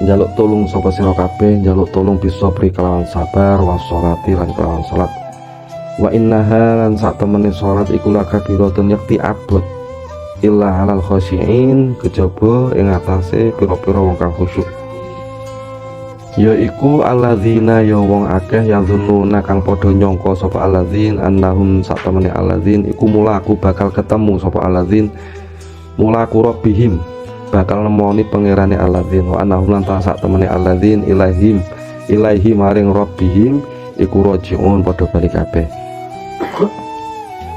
njaluk tolong sapa sira kabeh, njaluk tolong bis-sabri kelawan sabar, was-sholati lan kelawan salat. Wa innaha lan sak temene salat iku lakabiratun yakti abot illa 'alal khashi'in, kejaba ing atase pira-pira wong kang khusyuk, yaiku alladzina ya wong akeh yang dzununa kang padha nyangka sapa alladzin annahum sak temene alladzin iku mulaku bakal ketemu sapa alladzin mulaku rabbihim bakal nemoni pangerane alladzin wa annahum lan sak temene alladzin ilaihi maring rabbihim iku raji'un padha balik kabeh.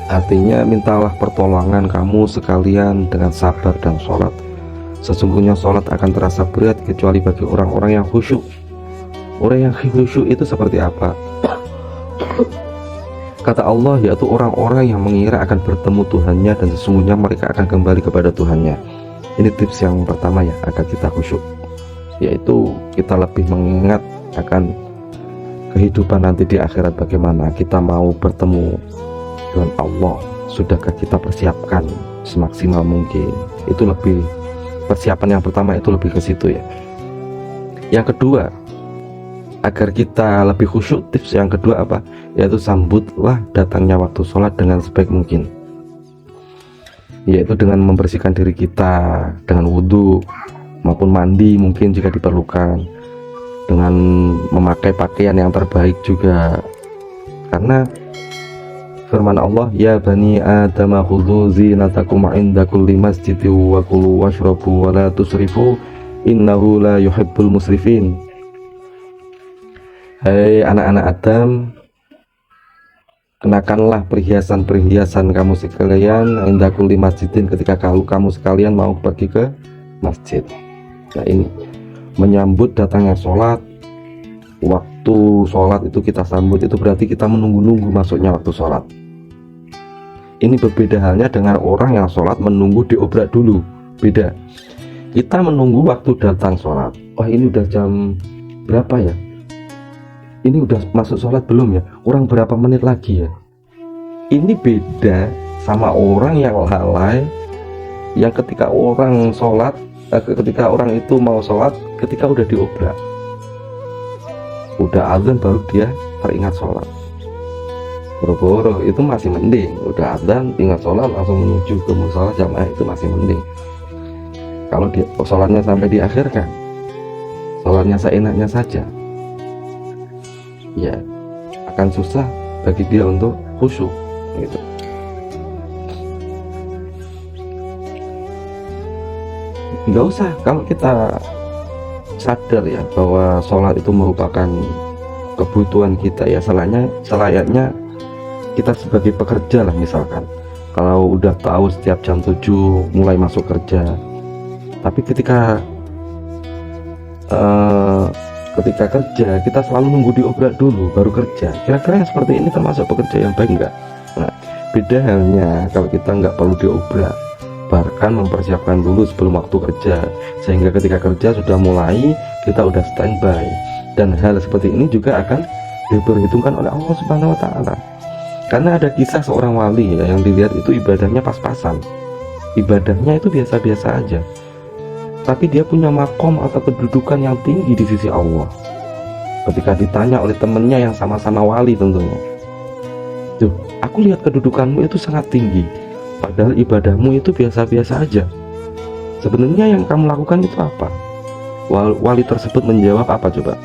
Artinya mintalah pertolongan kamu sekalian dengan sabar dan sholat. Sesungguhnya sholat akan terasa berat kecuali bagi orang-orang yang khusyuk. Orang yang khusyuk itu seperti apa? Kata Allah, yaitu orang-orang yang mengira akan bertemu Tuhannya dan sesungguhnya mereka akan kembali kepada Tuhannya. Ini tips yang pertama ya, agar kita khusyuk, yaitu kita lebih mengingat akan kehidupan nanti di akhirat, bagaimana kita mau bertemu dengan Allah. Sudahkah kita persiapkan semaksimal mungkin? Itu lebih, persiapan yang pertama itu lebih ke situ ya. Yang kedua, agar kita lebih khusyuk, tips yang kedua apa? yaitu sambutlah datangnya waktu sholat dengan sebaik mungkin, yaitu dengan membersihkan diri kita dengan wudhu maupun mandi mungkin jika diperlukan, dengan memakai pakaian yang terbaik juga, karena firman Allah, ya bani adam khudzu zinatakum 'inda kulli masjidin wa kulu washrabu wa la tusrifu innahu la yuhibbul musrifin. Hai anak-anak Adam, kenakanlah perhiasan-perhiasan kamu sekalian 'inda kulli masjidin, ketika kamu sekalian mau pergi ke masjid. Nah, ini menyambut datangnya sholat, waktu sholat itu kita sambut, itu berarti kita menunggu-nunggu masuknya waktu sholat. Ini berbeda halnya dengan orang yang sholat menunggu diobrak dulu. Beda. Kita menunggu waktu datang sholat. Wah, ini udah jam berapa ya? Ini udah masuk sholat belum ya? Kurang berapa menit lagi ya? Ini beda sama orang yang lalai, yang ketika orang sholat, ketika orang itu mau sholat, ketika udah diobrak, udah azan baru dia teringat sholat. Boro-boro itu masih mending, udah azan ingat sholat langsung menuju ke mushola jamaah, itu masih mending. Kalau dia sholatnya sampai diakhirkan, sholatnya seenaknya saja, ya akan susah bagi dia untuk khusyuk gitu. Nggak usah, kalau kita sadar ya bahwa sholat itu merupakan kebutuhan kita, ya selayaknya kita sebagai pekerja lah, misalkan kalau udah tahu setiap jam 7 mulai masuk kerja, tapi ketika kerja kita selalu nunggu diobrak dulu baru kerja, kira-kira yang seperti ini termasuk pekerja yang baik enggak? Nah, beda halnya kalau kita nggak perlu diobrak, bahkan mempersiapkan dulu sebelum waktu kerja, sehingga ketika kerja sudah mulai kita udah standby. Dan hal seperti ini juga akan diperhitungkan oleh Allah Subhanahu wa Ta'ala. Karena ada kisah seorang wali ya, yang dilihat itu ibadahnya pas-pasan, ibadahnya itu biasa-biasa aja, tapi dia punya makom atau kedudukan yang tinggi di sisi Allah. Ketika ditanya oleh temennya yang sama-sama wali tentunya, tuh aku lihat kedudukanmu itu sangat tinggi, padahal ibadahmu itu biasa-biasa aja. Sebenarnya yang kamu lakukan itu apa? Wali tersebut menjawab apa coba?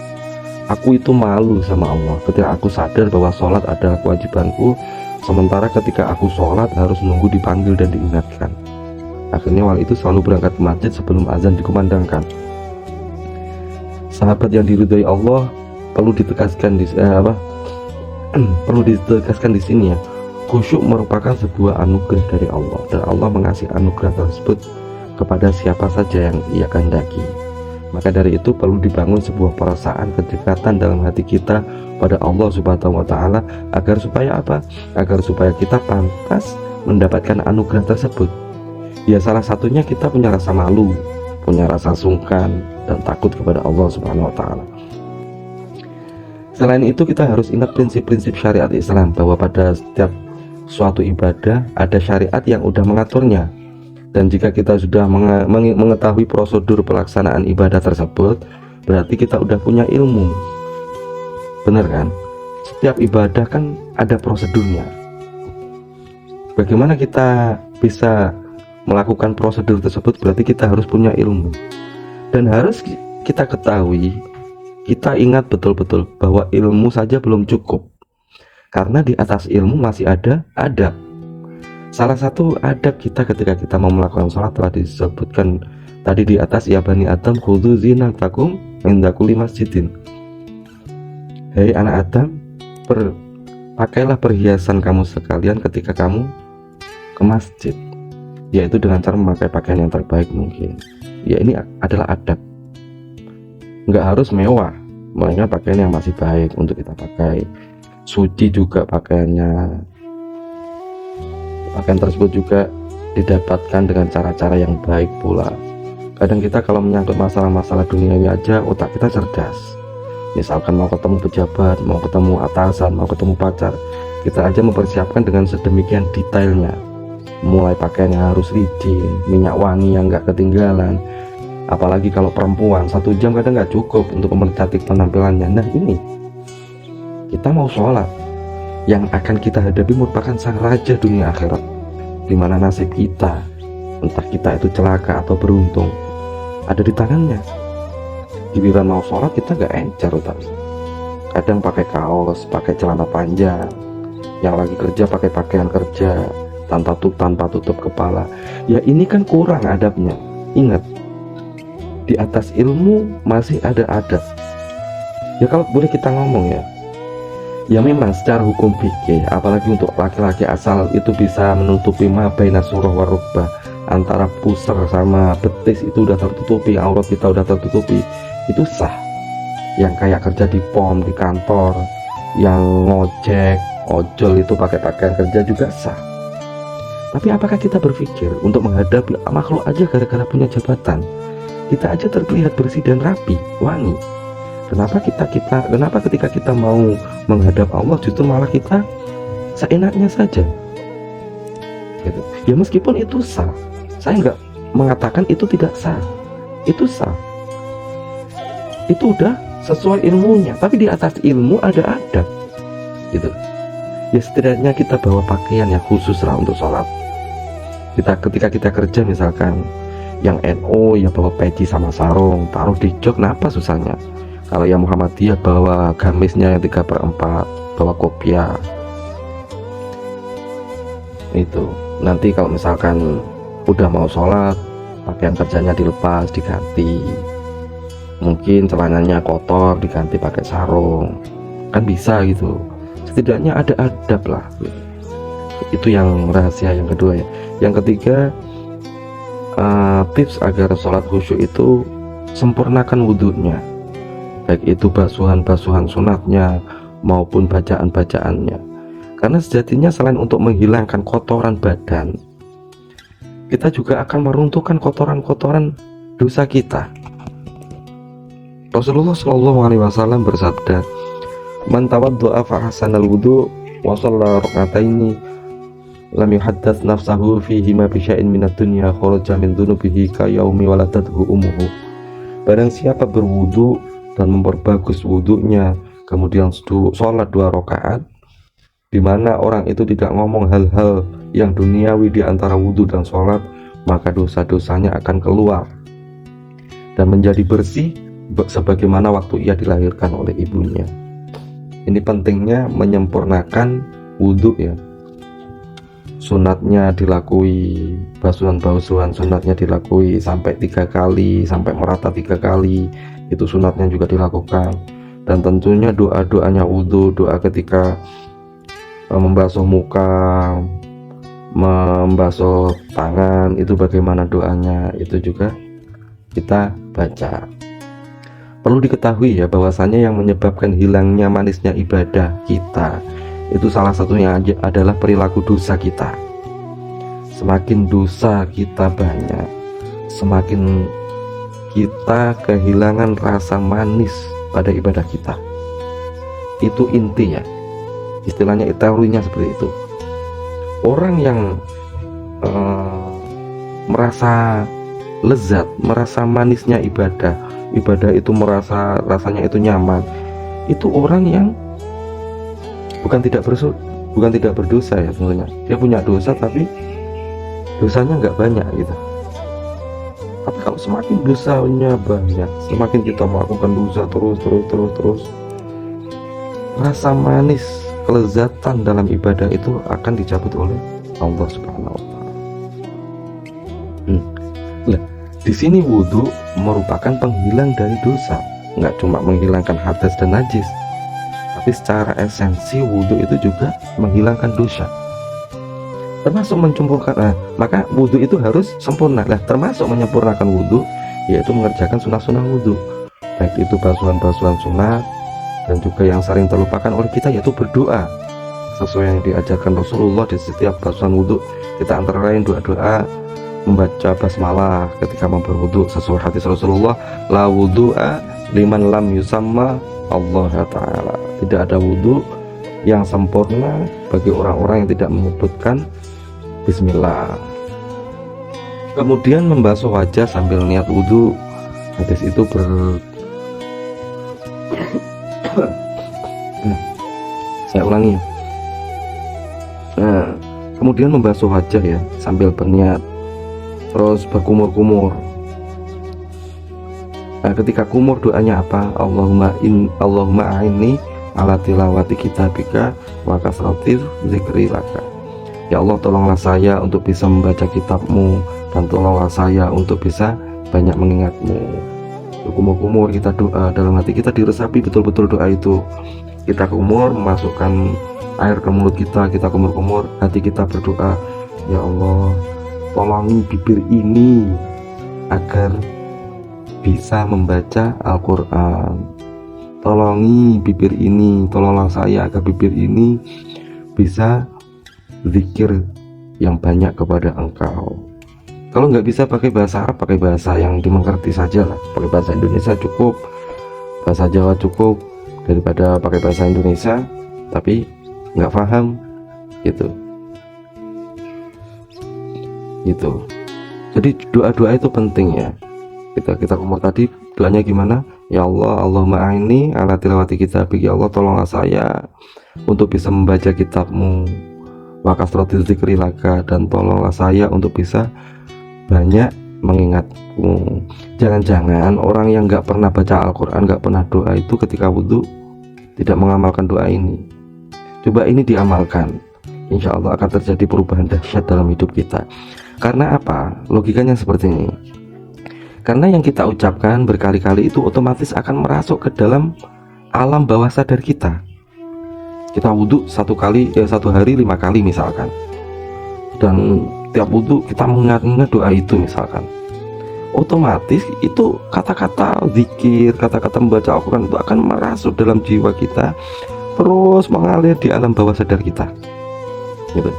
Aku itu malu sama Allah ketika aku sadar bahwa sholat adalah kewajibanku, sementara ketika aku sholat harus nunggu dipanggil dan diingatkan. Akhirnya wali itu selalu berangkat ke masjid sebelum azan dikumandangkan. Sahabat yang diridhoi Allah, perlu ditegaskan perlu ditegaskan di sini ya, khusyuk merupakan sebuah anugerah dari Allah, dan Allah mengasih anugerah tersebut kepada siapa saja yang Ia kehendaki. Maka dari itu perlu dibangun sebuah perasaan kedekatan dalam hati kita pada Allah Subhanahu wa Ta'ala, agar supaya apa? Agar supaya kita pantas mendapatkan anugerah tersebut. Ya, salah satunya kita punya rasa malu, punya rasa sungkan dan takut kepada Allah Subhanahu wa Ta'ala. Selain itu, kita harus ingat prinsip-prinsip syariat Islam, bahwa pada setiap suatu ibadah ada syariat yang udah mengaturnya. Dan jika kita sudah mengetahui prosedur pelaksanaan ibadah tersebut, berarti kita udah punya ilmu. Bener kan? Setiap ibadah kan ada prosedurnya. Bagaimana kita bisa melakukan prosedur tersebut? Berarti kita harus punya ilmu. Dan harus kita ketahui, kita ingat betul-betul bahwa ilmu saja belum cukup, karena di atas ilmu masih ada adab. Salah satu adab kita ketika kita mau melakukan sholat telah disebutkan tadi di atas, ya bani Adam khudzu zinatakum 'inda kulli masjidin. Hei anak Adam, pakailah perhiasan kamu sekalian ketika kamu ke masjid, yaitu dengan cara memakai pakaian yang terbaik mungkin. Ya, ini adalah adab. Nggak harus mewah, melainkan pakaian yang masih baik untuk kita pakai. Suci juga pakaiannya. Pakaian tersebut juga didapatkan dengan cara-cara yang baik pula. Kadang kita kalau menyangkut masalah-masalah duniawi aja, otak kita cerdas. Misalkan mau ketemu pejabat, mau ketemu atasan, mau ketemu pacar, kita aja mempersiapkan dengan sedemikian detailnya. Mulai pakaian yang harus licin, minyak wangi yang gak ketinggalan. Apalagi kalau perempuan, 1 jam kadang gak cukup untuk mempercantik penampilannya. Nah ini, kita mau sholat, yang akan kita hadapi merupakan sang raja dunia akhirat, di mana nasib kita, entah kita itu celaka atau beruntung, ada di tangannya. Giliran mau sholat kita gak encer, tapi kadang pakai kaos, pakai celana panjang, yang lagi kerja pakai pakaian kerja tanpa tutup kepala. Ya ini kan kurang adabnya. Ingat, di atas ilmu masih ada adab. Ya kalau boleh kita ngomong ya memang secara hukum fikih, apalagi untuk laki-laki asal itu bisa menutupi ma baina surah wa rukbah, antara pusar sama betis itu udah tertutupi, aurat kita udah tertutupi, itu sah. Yang kayak kerja di pom, di kantor, yang ngojek, ojol itu pakai pakaian kerja juga sah. Tapi apakah kita berpikir untuk menghadapi makhluk aja gara-gara punya jabatan, kita aja terlihat bersih dan rapi, wangi? Kenapa ketika kita mau menghadap Allah justru malah kita seenaknya saja gitu. Ya meskipun itu sah, saya nggak mengatakan itu tidak sah, itu sah, itu udah sesuai ilmunya. Tapi di atas ilmu ada adab gitu. Ya setidaknya kita bawa pakaian yang khusus lah untuk sholat. Ketika kita kerja misalkan, yang NO ya bawa peci sama sarung, taruh di jok, kenapa susahnya? Kalau yang Muhammadiyah bawa gamisnya yang 3/4, bawa kopiah. Itu nanti kalau misalkan udah mau sholat, pakaian kerjanya dilepas, diganti. Mungkin celananya kotor, diganti pakai sarung, kan bisa gitu. Setidaknya ada adab lah. Itu yang rahasia yang kedua ya. Yang ketiga, tips agar sholat khusyuk itu sempurnakan wudhunya, baik itu basuhan-basuhan sunatnya maupun bacaan-bacaannya. Karena sejatinya selain untuk menghilangkan kotoran badan, kita juga akan meruntuhkan kotoran-kotoran dosa kita. Rasulullah SAW bersabda, "Man tawaddu'a fa ahsanal wudu' wa shalla rak'ataini lam yuhaddats nafsahu fihi ma bi syai'in minad dunya kharaja min dhunubihi ka yaumi waladathu ummuhu." Barang siapa berwudu dan memperbagus wudunya, kemudian sholat 2 rakaat, di mana orang itu tidak ngomong hal-hal yang duniawi di antara wudu dan sholat, maka dosa-dosanya akan keluar dan menjadi bersih sebagaimana waktu ia dilahirkan oleh ibunya. Ini pentingnya menyempurnakan wudu ya. Sunatnya dilakui, basuhan-basuhan sunatnya dilakui sampai 3 kali, sampai merata 3 kali. Itu sunatnya juga dilakukan. Dan tentunya doa-doanya wudu, doa ketika membasuh muka, membasuh tangan, itu bagaimana doanya, itu juga kita baca. Perlu diketahui ya bahwasanya yang menyebabkan hilangnya manisnya ibadah kita itu salah satunya adalah perilaku dosa kita. Semakin dosa kita banyak, semakin kita kehilangan rasa manis pada ibadah kita. Itu inti ya, istilahnya teorinya seperti itu. Orang yang merasa lezat, merasa manisnya ibadah itu merasa rasanya itu nyaman, itu orang yang bukan tidak berdosa ya sebenarnya. Dia punya dosa tapi dosanya nggak banyak gitu. Tapi kalau semakin dosanya banyak, semakin kita melakukan dosa terus, rasa manis, kelezatan dalam ibadah itu akan dicabut oleh Allah Subhanahu wa Ta'ala. Di sini wudhu merupakan penghilang dari dosa, nggak cuma menghilangkan hadas dan najis, tapi secara esensi wudhu itu juga menghilangkan dosa, termasuk menyempurnakan. Maka wudhu itu harus sempurna. Termasuk menyempurnakan wudhu yaitu mengerjakan sunnah-sunnah wudhu, baik itu basuhan-basuhan sunat, dan juga yang sering terlupakan oleh kita yaitu berdoa sesuai yang diajarkan Rasulullah. Di setiap basuhan wudhu kita antara lain doa-doa, membaca basmalah ketika mau berwudhu sesuai hadis Rasulullah, la wudhu'a liman lam yusamma Allah Ta'ala. Tidak ada wudhu yang sempurna bagi orang-orang yang tidak menyebutkan bismillah. Kemudian membasuh wajah sambil niat wudhu. Hadis itu saya ulangi, kemudian membasuh wajah ya sambil berniat, terus berkumur-kumur. Nah, ketika kumur doanya apa? Allahumma a'inni ala tilawati kitabika wa kasratir zikri laka. Ya Allah, tolonglah saya untuk bisa membaca kitabmu, dan tolonglah saya untuk bisa banyak mengingatmu. Kumur-kumur kita doa, dalam hati kita diresapi betul-betul doa itu. Kita kumur, memasukkan air ke mulut kita kumur-kumur, hati kita berdoa, ya Allah, tolongi bibir ini agar bisa membaca Al-Quran. Tolongi bibir ini, tolonglah saya agar bibir ini bisa zikir yang banyak kepada Engkau. Kalau nggak bisa pakai bahasa Arab, pakai bahasa yang dimengerti saja lah. Pakai bahasa Indonesia cukup, bahasa Jawa cukup, daripada pakai bahasa Indonesia tapi nggak paham gitu. Jadi doa-doa itu penting ya. Kita kumur tadi doanya gimana? Ya Allah, Allahumma a'inni ala tilawati kitabik. Ya Allah, tolonglah saya untuk bisa membaca kitabmu, wa kasratil zikri laka, dan tolonglah saya untuk bisa banyak mengingatmu. Jangan-jangan orang yang nggak pernah baca Al-Quran, nggak pernah doa itu ketika wudhu tidak mengamalkan doa ini. Coba ini diamalkan, insya Allah akan terjadi perubahan dahsyat dalam hidup kita. Karena apa? Logikanya seperti ini. Karena yang kita ucapkan berkali-kali itu otomatis akan merasuk ke dalam alam bawah sadar kita. Kita wudhu satu hari 5 kali misalkan, dan tiap wudhu kita mengingat doa itu misalkan, otomatis itu kata-kata zikir, kata-kata membaca Al-Quran itu akan merasuk dalam jiwa kita, terus mengalir di alam bawah sadar kita gitu.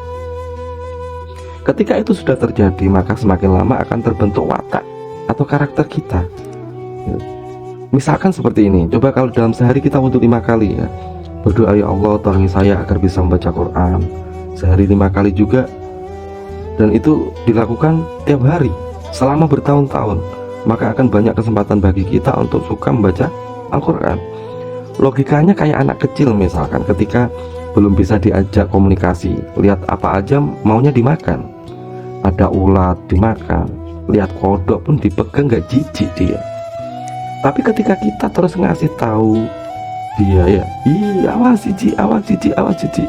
Ketika itu sudah terjadi, maka semakin lama akan terbentuk watak atau karakter kita gitu. Misalkan seperti ini, coba kalau dalam sehari kita wudhu 5 kali ya, berdoa, ya Allah, tolongi saya agar bisa membaca Quran sehari 5 kali juga, dan itu dilakukan tiap hari selama bertahun-tahun, maka akan banyak kesempatan bagi kita untuk suka membaca Al-Quran. Logikanya kayak anak kecil misalkan, ketika belum bisa diajak komunikasi, lihat apa aja maunya dimakan. Ada ulat dimakan, lihat kodok pun dipegang, gak jijik dia. Tapi ketika kita terus ngasih tahu dia, ya, awas jijik, awas jijik, awas jijik.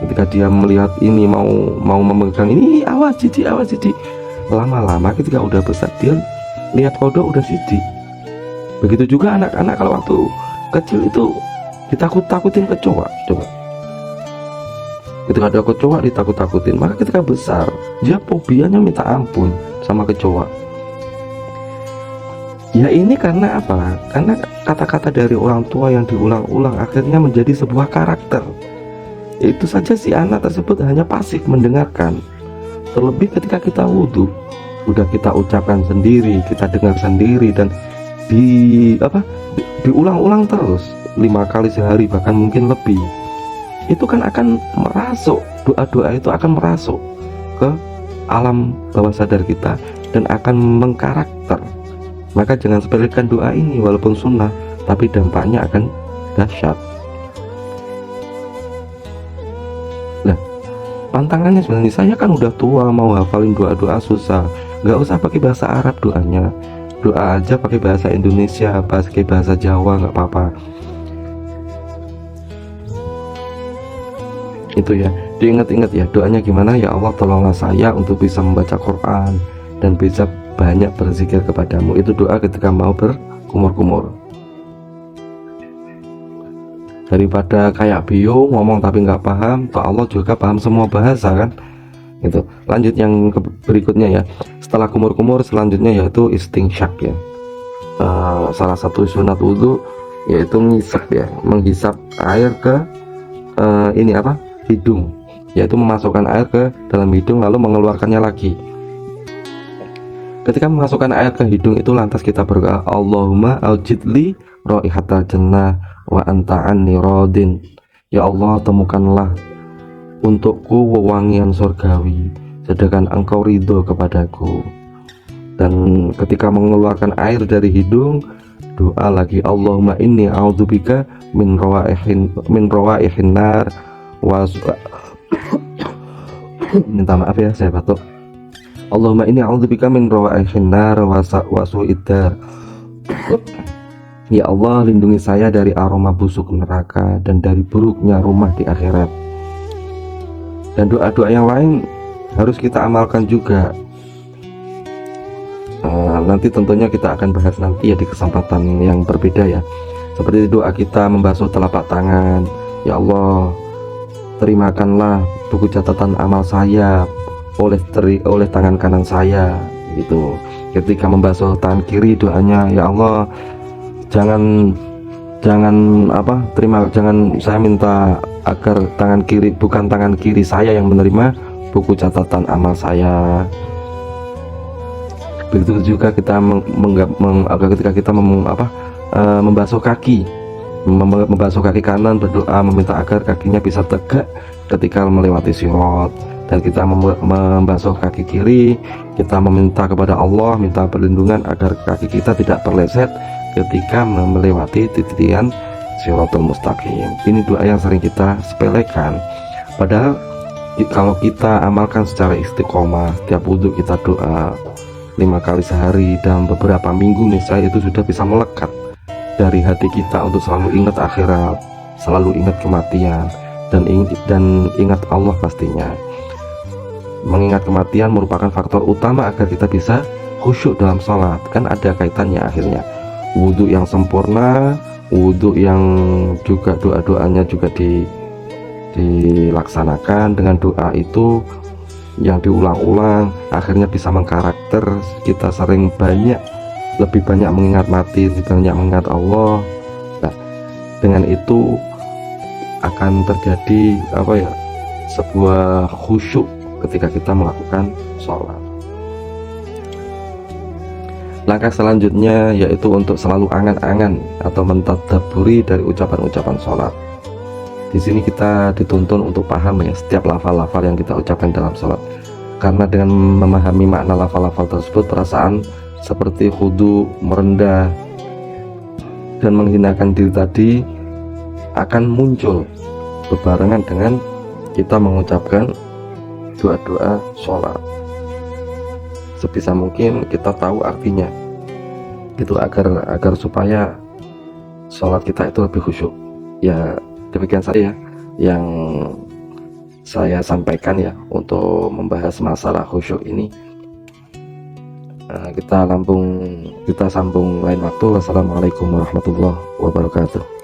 Ketika dia melihat ini mau memegang ini, awas jijik, awas jijik. Lama-lama ketika udah besar, dia lihat kodok udah jijik. Begitu juga anak-anak kalau waktu kecil itu ditakut-takutin kecoa. Coba, ketika ada kecoa ditakut-takutin, maka ketika besar dia fobianya minta ampun sama kecoa. Ya ini karena apa? Karena kata-kata dari orang tua yang diulang-ulang akhirnya menjadi sebuah karakter. Itu saja si anak tersebut hanya pasif mendengarkan. Terlebih ketika kita wudhu, udah kita ucapkan sendiri, kita dengar sendiri, dan diulang-ulang terus 5 kali sehari, bahkan mungkin lebih. Itu kan akan merasuk, doa-doa itu akan merasuk ke alam bawah sadar kita dan akan mengkarakter. Maka jangan sepelekan doa ini, walaupun sunnah, tapi dampaknya akan dahsyat. Nah, pantangannya sebenarnya, saya kan udah tua, mau hafalin doa-doa susah. Gak usah pakai bahasa Arab doanya, doa aja pakai bahasa Indonesia, pakai bahasa Jawa, gak apa-apa. Itu ya, diingat-ingat ya, doanya gimana? Ya Allah, tolonglah saya untuk bisa membaca Quran dan bisa banyak berzikir kepadamu. Itu doa ketika mau berkumur-kumur. Daripada kayak bio ngomong tapi nggak paham, toh Allah juga paham semua bahasa kan. Itu. Lanjut yang berikutnya ya. Setelah kumur-kumur, selanjutnya yaitu istinsyak ya. Salah satu sunat wudhu yaitu ngisap ya, menghisap air ke hidung, yaitu memasukkan air ke dalam hidung lalu mengeluarkannya lagi. Ketika memasukkan air ke hidung itu lantas kita berdoa, Allahumma aujidli raihatal jannah wa anta anni radin. Ya Allah, temukanlah untukku wewangian surgawi, sedangkan engkau ridho kepadaku. Dan ketika mengeluarkan air dari hidung, doa lagi, Allahumma inni a'udzubika min rawaihin nar wa Minta maaf ya, saya batuk. Allahumma inni a'udzubika min rawaihin nar wa su'id dar. Ya Allah, lindungi saya dari aroma busuk neraka dan dari buruknya rumah di akhirat. Dan doa-doa yang lain harus kita amalkan juga. Nanti tentunya kita akan bahas nanti ya di kesempatan yang berbeda ya. Seperti doa kita membasuh telapak tangan. Ya Allah, terimakanlah buku catatan amal saya oleh tangan kanan saya gitu. Ketika membasuh tangan kiri, doanya ya Allah, jangan saya minta agar bukan tangan kiri saya yang menerima buku catatan amal saya. Begitu juga kita ketika kita membasuh kaki kanan, berdoa meminta agar kakinya bisa tegak ketika melewati sirat. Dan kita membasuh kaki kiri, kita meminta kepada Allah, minta perlindungan agar kaki kita tidak terleset ketika melewati titian Shirathul Mustaqim. Ini doa yang sering kita sepelekan, padahal kalau kita amalkan secara istiqomah, tiap wudhu kita doa 5 kali sehari dalam beberapa minggu nih, saya itu sudah bisa melekat dari hati kita untuk selalu ingat akhirat, selalu ingat kematian, dan ingat Allah pastinya. Mengingat kematian merupakan faktor utama agar kita bisa khusyuk dalam sholat, kan ada kaitannya akhirnya. Wudhu yang sempurna, wudhu yang juga doa-doanya juga dilaksanakan dengan doa itu yang diulang-ulang, akhirnya bisa mengkarakter kita lebih banyak mengingat mati, lebih banyak mengingat Allah. Nah, dengan itu akan terjadi sebuah khusyuk ketika kita melakukan sholat. Langkah selanjutnya yaitu untuk selalu angan-angan atau mentadabburi dari ucapan-ucapan sholat. Di sini kita dituntun untuk paham ya setiap lafal-lafal yang kita ucapkan dalam sholat, karena dengan memahami makna lafal-lafal tersebut, perasaan seperti khudu, merendah, dan menghinakan diri tadi akan muncul berbarengan dengan kita mengucapkan doa-doa sholat. Sebisa mungkin kita tahu artinya itu agar supaya sholat kita itu lebih khusyuk. Ya demikian saja yang saya sampaikan ya untuk membahas masalah khusyuk ini. Kita sambung lain waktu. Wassalamualaikum warahmatullahi wabarakatuh.